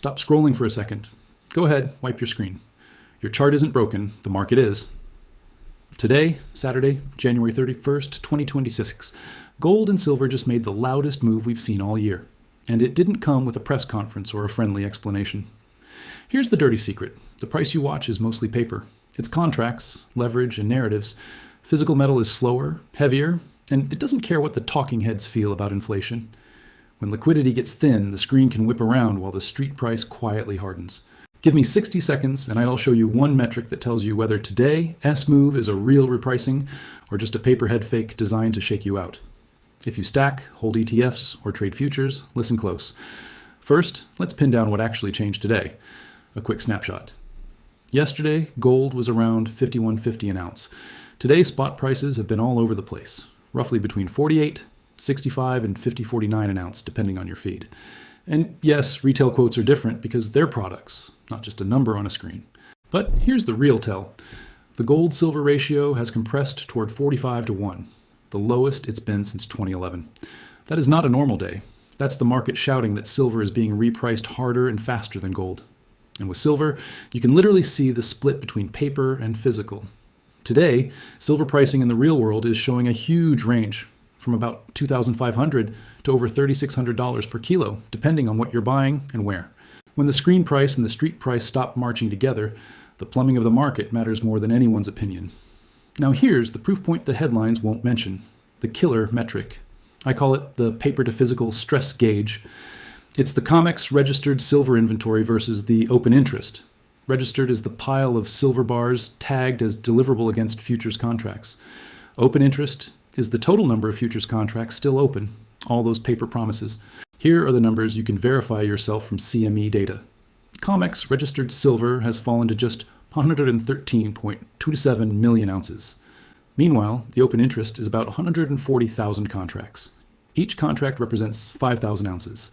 Stop scrolling for a second. Go ahead, wipe your screen. Your chart isn't broken, the market is. Today, Saturday, January 31st, 2026, gold and silver just made the loudest move we've seen all year. And it didn't come with a press conference or a friendly explanation. Here's the dirty secret. The price you watch is mostly paper. It's contracts, leverage, and narratives. Physical metal is slower, heavier, and it doesn't care what the talking heads feel about inflation. When liquidity gets thin, the screen can whip around while the street price quietly hardens. Give me 60 seconds and I'll show you one metric that tells you whether today S move is a real repricing or just a paper head fake designed to shake you out. If you stack, hold ETFs, or trade futures, listen close. First, let's pin down what actually changed today. A quick snapshot. Yesterday, gold was around $51.50 an ounce. Today, spot prices have been all over the place, roughly between $48, $65, and $50.49 an ounce, depending on your feed. And yes, retail quotes are different because they're products, not just a number on a screen. But here's the real tell. The gold-silver ratio has compressed toward 45-1, the lowest it's been since 2011. That is not a normal day. That's the market shouting that silver is being repriced harder and faster than gold. And with silver, you can literally see the split between paper and physical. Today, silver pricing in the real world is showing a huge range, from about $2,500 to over $3,600 per kilo, depending on what you're buying and where. When the screen price and the street price stop marching together, the plumbing of the market matters more than anyone's opinion. Now here's the proof point the headlines won't mention, the killer metric. I call it the paper to physical stress gauge. It's the COMEX registered silver inventory versus the open interest. Registered is the pile of silver bars tagged as deliverable against futures contracts. Open interest is the total number of futures contracts still open, all those paper promises. Here are the numbers you can verify yourself from CME data. COMEX registered silver has fallen to just 113.27 million ounces. Meanwhile, the open interest is about 140,000 contracts. Each contract represents 5,000 ounces.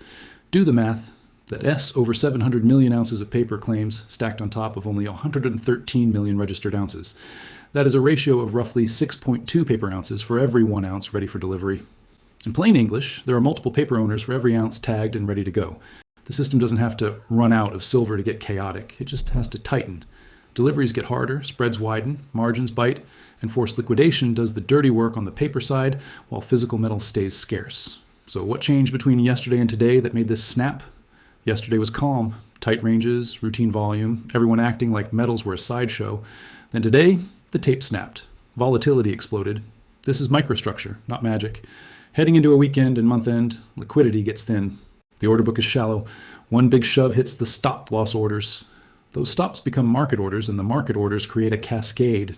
Do the math. That S over 700 million ounces of paper claims stacked on top of only 113 million registered ounces. That is a ratio of roughly 6.2 paper ounces for every 1 ounce ready for delivery. In plain English, there are multiple paper owners for every ounce tagged and ready to go. The system doesn't have to run out of silver to get chaotic. It just has to tighten. Deliveries get harder, spreads widen, margins bite, and forced liquidation does the dirty work on the paper side while physical metal stays scarce. So what changed between yesterday and today that made this snap? Yesterday was calm, tight ranges, routine volume, everyone acting like metals were a sideshow. Then today, the tape snapped. Volatility exploded. This is microstructure, not magic. Heading into a weekend and month end, liquidity gets thin. The order book is shallow. One big shove hits the stop loss orders. Those stops become market orders, and the market orders create a cascade.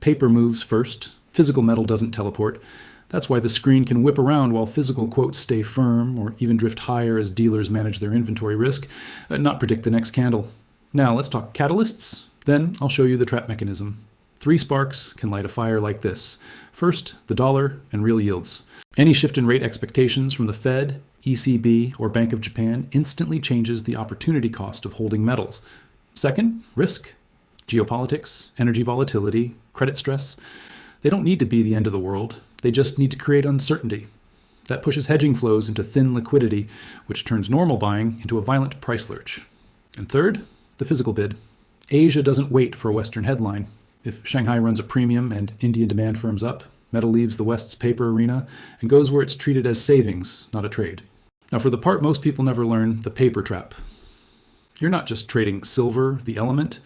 Paper moves first. Physical metal doesn't teleport. That's why the screen can whip around while physical quotes stay firm or even drift higher as dealers manage their inventory risk, not predict the next candle. Now let's talk catalysts. Then I'll show you the trap mechanism. 3 sparks can light a fire like this. First, the dollar and real yields. Any shift in rate expectations from the Fed, ECB, or Bank of Japan instantly changes the opportunity cost of holding metals. Second, risk. Geopolitics, energy volatility, credit stress. They don't need to be the end of the world. They just need to create uncertainty. That pushes hedging flows into thin liquidity, which turns normal buying into a violent price lurch. And third, the physical bid. Asia doesn't wait for a Western headline. If Shanghai runs a premium and Indian demand firms up, metal leaves the West's paper arena and goes where it's treated as savings, not a trade. Now for the part most people never learn, the paper trap. You're not just trading silver, the element.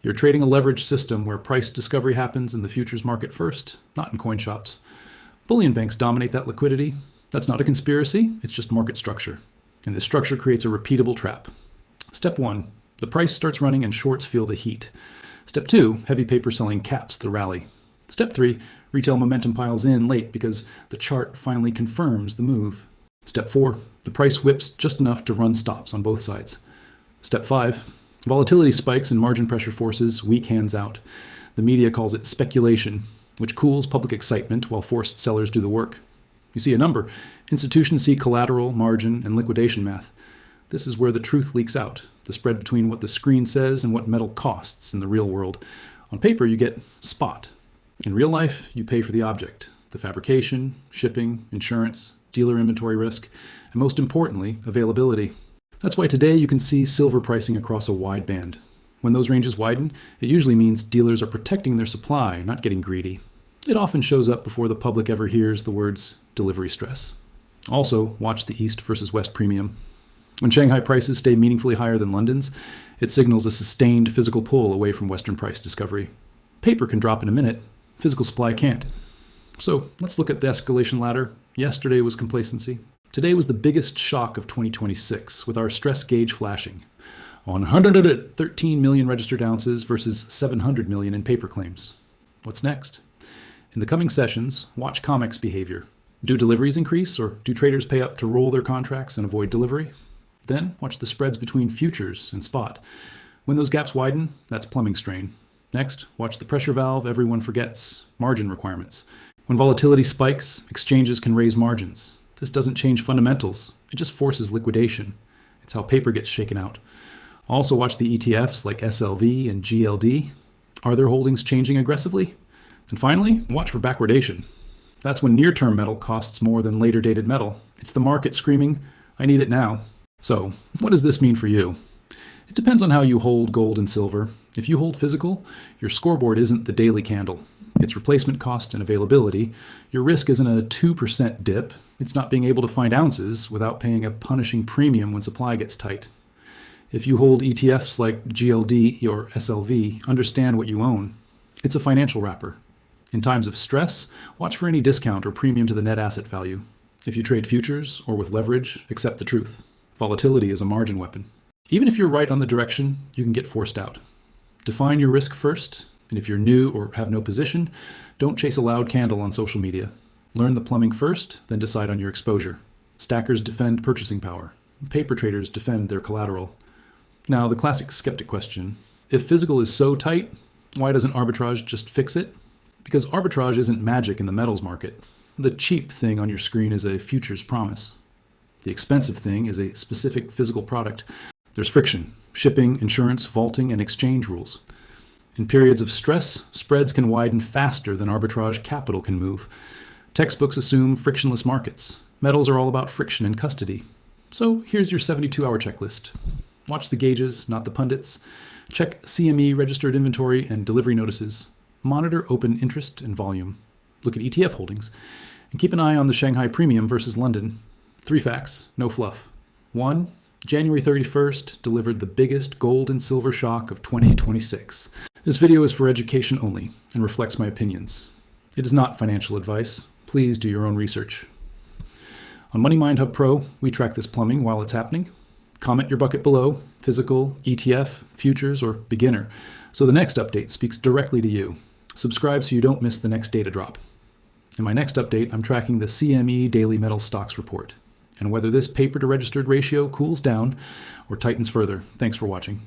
You're trading a leveraged system where price discovery happens in the futures market first, not in coin shops. Bullion banks dominate that liquidity. That's not a conspiracy, it's just market structure. And this structure creates a repeatable trap. Step 1, the price starts running and shorts feel the heat. Step 2, heavy paper selling caps the rally. Step 3, retail momentum piles in late because the chart finally confirms the move. Step 4, the price whips just enough to run stops on both sides. Step 5, volatility spikes and margin pressure forces weak hands out. The media calls it speculation, which cools public excitement while forced sellers do the work. You see a number. Institutions see collateral, margin, and liquidation math. This is where the truth leaks out, the spread between what the screen says and what metal costs in the real world. On paper, you get spot. In real life, you pay for the object, the fabrication, shipping, insurance, dealer inventory risk, and most importantly, availability. That's why today you can see silver pricing across a wide band. When those ranges widen, it usually means dealers are protecting their supply, not getting greedy. It often shows up before the public ever hears the words delivery stress. Also, watch the East versus West premium. When Shanghai prices stay meaningfully higher than London's, it signals a sustained physical pull away from Western price discovery. Paper can drop in a minute, physical supply can't. So let's look at the escalation ladder. Yesterday was complacency. Today was the biggest shock of 2026, with our stress gauge flashing. 113 million registered ounces versus 700 million in paper claims. What's next? In the coming sessions, watch COMEX behavior. Do deliveries increase, or do traders pay up to roll their contracts and avoid delivery? Then watch the spreads between futures and spot. When those gaps widen, that's plumbing strain. Next, watch the pressure valve everyone forgets, margin requirements. When volatility spikes, exchanges can raise margins. This doesn't change fundamentals, it just forces liquidation. It's how paper gets shaken out. Also watch the ETFs like SLV and GLD. Are their holdings changing aggressively? And finally, watch for backwardation. That's when near-term metal costs more than later-dated metal. It's the market screaming, I need it now. So, what does this mean for you? It depends on how you hold gold and silver. If you hold physical, your scoreboard isn't the daily candle. It's replacement cost and availability. Your risk isn't a 2% dip. It's not being able to find ounces without paying a punishing premium when supply gets tight. If you hold ETFs like GLD or SLV, understand what you own. It's a financial wrapper. In times of stress, watch for any discount or premium to the net asset value. If you trade futures or with leverage, accept the truth. Volatility is a margin weapon. Even if you're right on the direction, you can get forced out. Define your risk first, and if you're new or have no position, don't chase a loud candle on social media. Learn the plumbing first, then decide on your exposure. Stackers defend purchasing power. Paper traders defend their collateral. Now, the classic skeptic question. If physical is so tight, why doesn't arbitrage just fix it? Because arbitrage isn't magic in the metals market. The cheap thing on your screen is a futures promise. The expensive thing is a specific physical product. There's friction, shipping, insurance, vaulting, and exchange rules. In periods of stress, spreads can widen faster than arbitrage capital can move. Textbooks assume frictionless markets. Metals are all about friction and custody. So here's your 72-hour checklist. Watch the gauges, not the pundits. Check CME registered inventory and delivery notices. Monitor open interest and volume. Look at ETF holdings. And keep an eye on the Shanghai premium versus London. 3 facts, no fluff. 1. January 31st delivered the biggest gold and silver shock of 2026. This video is for education only and reflects my opinions. It is not financial advice. Please do your own research. On Money Mind Hub Pro, we track this plumbing while it's happening. Comment your bucket below, physical, ETF, futures, or beginner, so the next update speaks directly to you. Subscribe so you don't miss the next data drop. In my next update, I'm tracking the CME Daily Metal Stocks Report, and whether this paper to registered ratio cools down or tightens further. Thanks for watching.